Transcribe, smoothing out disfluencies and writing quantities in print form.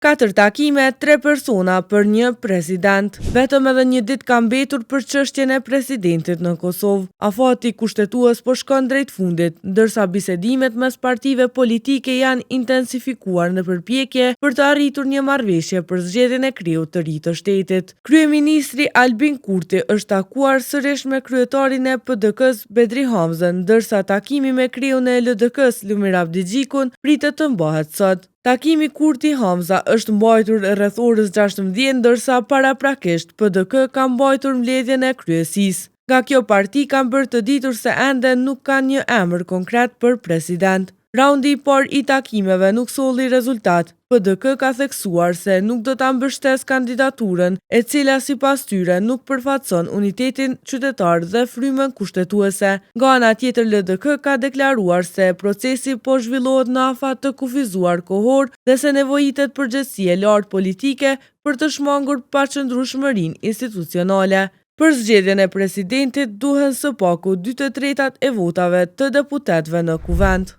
4 takime, 3 persona për një president. Vetëm edhe një ditë ka mbetur për çështjen e presidentit në Kosovë. Afati kushtetues po shkon drejt fundit, ndërsa bisedimet mes partive politike janë intensifikuar në përpjekje për të arritur një marrëveshje për zgjedhjen e kreut të ri të shtetit. Kryeministri Albin Kurti është takuar sërish me kryetarin e PDK-s Bedri Hamzën, ndërsa takimi me kreun e LDK-s Lumir Abdixhikun pritet të mbahet sot. Takimi Kurti Hamza është mbajtur rreth orës 16, ndërsa paraprakisht PDK ka mbajtur mbledhjen e kryesisë. Nga kjo parti kanë bërë të ditur se ende nuk kanë një emër konkret për president. Raundi i parë i takimeve nuk solli rezultat. PDK ka theksuar se nuk do ta mbështes kandidaturën, e cila sipas tyre nuk përfaqëson unitetin qytetar dhe frymën kushtetuese. Nga ana tjetër, LDK ka deklaruar se procesi po zhvillohet në afat të kufizuar kohor dhe se nevojitet përgjegjësi e lartë politike për të shmangur paqëndrueshmërinë institucionale. Për zgjedhjen e presidentit duhen së paku 2/3 e votave të deputetëve në kuvend.